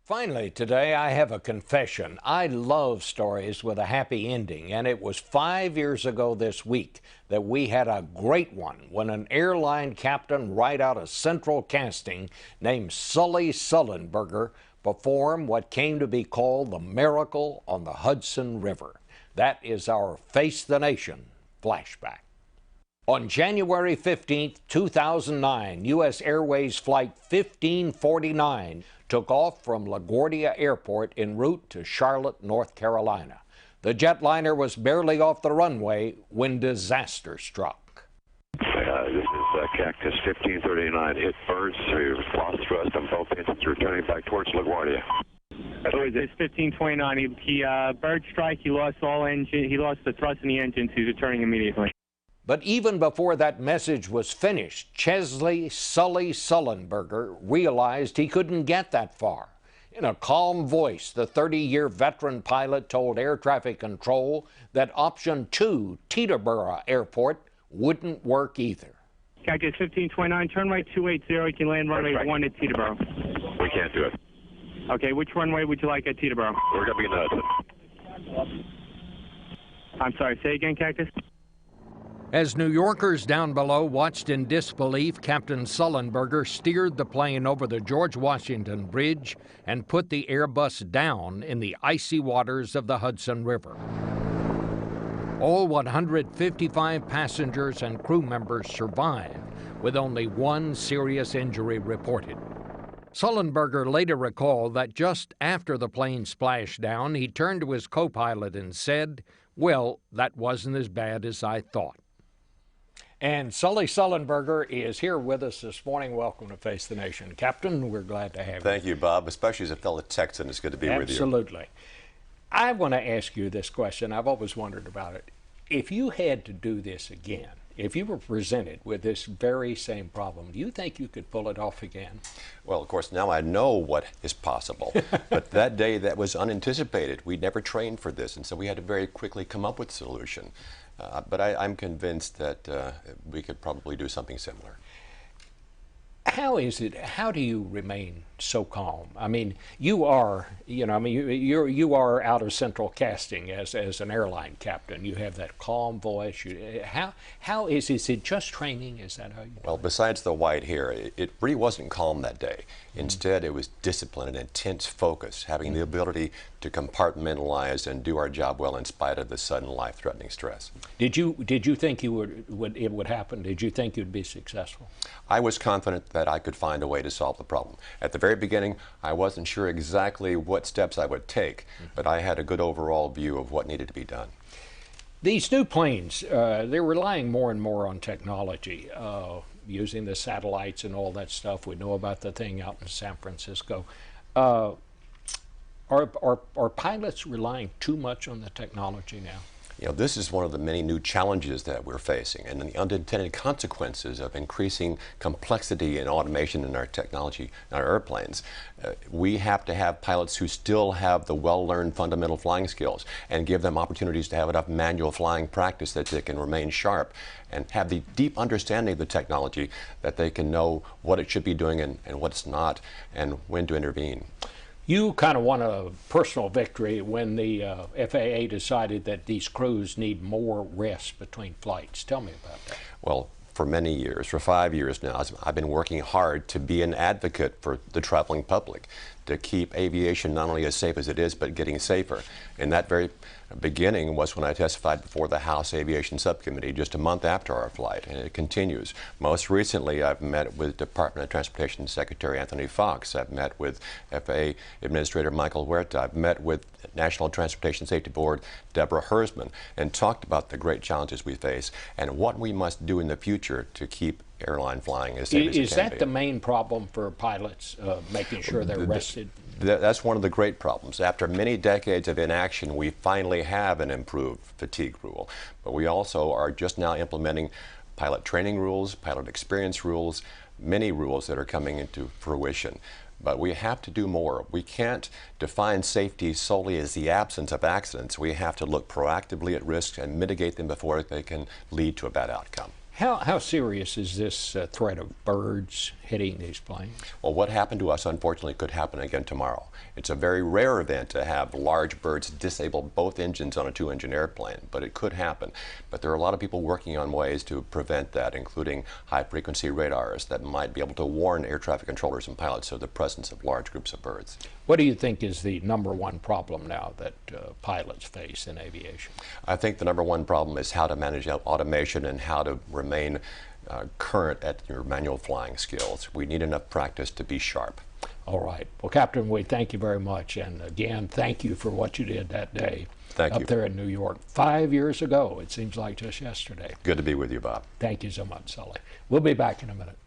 Finally, today I have a confession. I love stories with a happy ending, and it was 5 years ago this week that we had a great one when an airline captain right out of Central Casting named Sully Sullenberger performed what came to be called the miracle on the Hudson River. That is our Face the Nation flashback. On January 15, 2009, U.S. Airways Flight 1549 took off from LaGuardia Airport en route to Charlotte, North Carolina. The jetliner was barely off the runway when disaster struck. This is Cactus 1539. Hit birds. We've lost thrust on both engines, returning back towards LaGuardia. So it's 1529. He bird strike. He lost all engine. He lost the thrust in the engine. He's returning immediately. But even before that message was finished, Chesley Sully Sullenberger realized he couldn't get that far. In a calm voice, the 30-year veteran pilot told Air Traffic Control that Option 2, Teterboro Airport, wouldn't work either. Cactus 1529, turn right 280. You can land runway 1 at Teterboro. We can't do it. Okay, which runway would you like at Teterboro? We're going to be in Hudson. I'm sorry, say again, Cactus? As New Yorkers down below watched in disbelief, Captain Sullenberger steered the plane over the George Washington Bridge and put the Airbus down in the icy waters of the Hudson River. All 155 passengers and crew members survived, with only one serious injury reported. Sullenberger later recalled that just after the plane splashed down, he turned to his co-pilot and said, "Well, that wasn't as bad as I thought." And Sully Sullenberger is here with us this morning. Welcome to Face the Nation. Captain, we're glad to have you. Thank you, Bob, especially as a fellow Texan. It's good to be with you. Absolutely. I want to ask you this question. I've always wondered about it. If you had to do this again, if you were presented with this very same problem, do you think you could pull it off again? Well, of course, now I know what is possible. But that day, that was unanticipated. We never trained for this, and so we had to very quickly come up with a solution. But I'm convinced that we could probably do something similar. How do you remain so calm? I mean, you are, you are out of Central Casting as an airline captain. You have that calm voice. How is it just training? Is that how you? Well, besides the white hair, it really wasn't calm that day. Instead, it was discipline and intense focus, having the ability to compartmentalize and do our job well in spite of the sudden life-threatening stress. Did you think it would happen? Did you think you'd be successful? I was confident that I could find a way to solve the problem. At the very beginning, I wasn't sure exactly what steps I would take, but I had a good overall view of what needed to be done. These new planes, they're relying more and more on technology, using the satellites and all that stuff. We know about the thing out in San Francisco. Are pilots relying too much on the technology now? You know, this is one of the many new challenges that we're facing, and the unintended consequences of increasing complexity and automation in our technology, in our airplanes. We have to have pilots who still have the well-learned fundamental flying skills and give them opportunities to have enough manual flying practice that they can remain sharp and have the deep understanding of the technology that they can know what it should be doing and what it's not and when to intervene. You kind of won a personal victory when the FAA decided that these crews need more rest between flights. Tell me about that. Well, for many years, for 5 years now, I've been working hard to be an advocate for the traveling public, to keep aviation not only as safe as it is, but getting safer. And that very beginning was when I testified before the House Aviation Subcommittee just a month after our flight, and it continues. Most recently, I've met with Department of Transportation Secretary Anthony Fox. I've met with FAA Administrator Michael Huerta. I've met with National Transportation Safety Board Deborah Hersman and talked about the great challenges we face and what we must do in the future to keep airline flying as safe as it can be. Is that the main problem for pilots, making sure they're rested? That's one of the great problems. After many decades of inaction, we finally have an improved fatigue rule. But we also are just now implementing pilot training rules, pilot experience rules, many rules that are coming into fruition. But we have to do more. We can't define safety solely as the absence of accidents. We have to look proactively at risks and mitigate them before they can lead to a bad outcome. How serious is this threat of birds hitting these planes? Well, what happened to us, unfortunately, could happen again tomorrow. It's a very rare event to have large birds disable both engines on a two-engine airplane, but it could happen. But there are a lot of people working on ways to prevent that, including high-frequency radars that might be able to warn air traffic controllers and pilots of the presence of large groups of birds. What do you think is the #1 problem now that pilots face in aviation? I think the #1 problem is how to manage automation and how to remain current at your manual flying skills. We need enough practice to be sharp. All right. Well, Captain, we thank you very much. And again, thank you for what you did that day up there in New York 5 years ago. It seems like just yesterday. Good to be with you, Bob. Thank you so much, Sully. We'll be back in a minute.